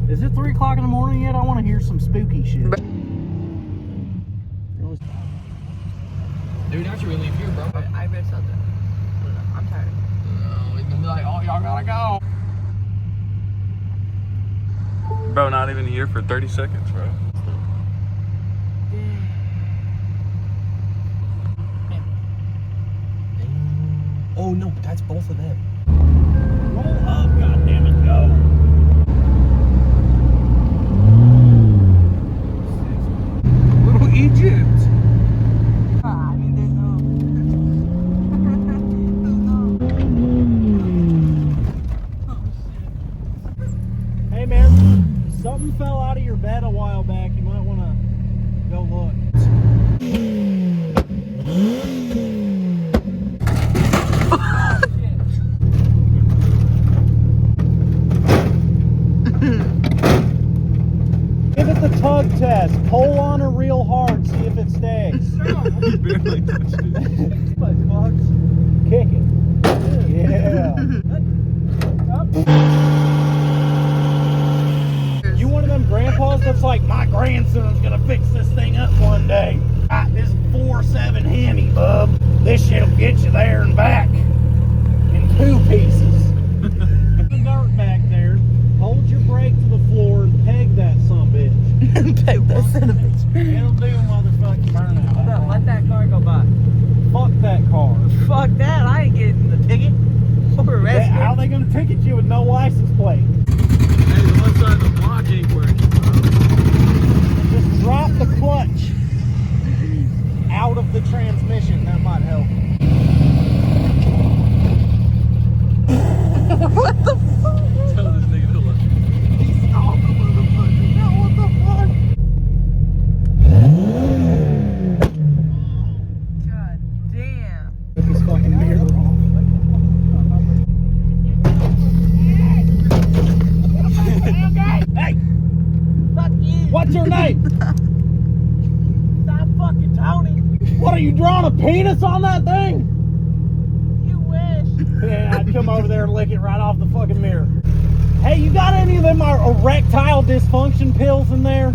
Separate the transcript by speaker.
Speaker 1: Is it 3 o'clock in the morning yet? I want to hear some spooky shit.
Speaker 2: Dude, don't you really leave here, bro?
Speaker 3: I read something. I don't know. I'm tired.
Speaker 2: No, he's gonna be like, oh, y'all gotta go.
Speaker 4: Bro, not even here for 30 seconds, bro.
Speaker 2: Oh no, that's both of them.
Speaker 1: Roll up, goddammit, go. Little Egypt.
Speaker 3: I mean, there's no.
Speaker 1: Hey man, something fell out of your bed a while back. You might want to go look. Give it the tug test. Pull on her real hard, see if it stays.
Speaker 4: He barely touched it.
Speaker 1: Like bugs. Kick it. Yeah. You one of them grandpas that's like, my grandson's gonna fix this thing up one day. Got this 4.7 Hemi, bub. This shit'll get you there and back in 2 pieces. The dirt back there. Hold your brake to the floor and peg that sumbitch.
Speaker 3: Peg that son of a bitch.
Speaker 1: It'll do motherfucking burnout.
Speaker 3: Bro, let that car go by.
Speaker 1: Fuck that car.
Speaker 3: Fuck that. I ain't getting the ticket. Or arrested.
Speaker 1: How they gonna ticket you with no license plate?
Speaker 4: Hey, the one side of the block ain't working, bro.
Speaker 1: Just drop the clutch out of the transmission. That might help.
Speaker 3: What the fuck?
Speaker 4: Tell this nigga to look.
Speaker 3: He's all the motherfucker. Now what the fuck? God damn.
Speaker 1: Put this fucking mirror off. Hey!
Speaker 3: Fuck you.
Speaker 1: What's your name?
Speaker 3: Stop fucking Tony.
Speaker 1: What are you drawing a penis on that thing?
Speaker 3: You wish.
Speaker 1: Yeah, I'd come over there and lick it right off the fucking mirror. Hey, you got any of them erectile dysfunction pills in there?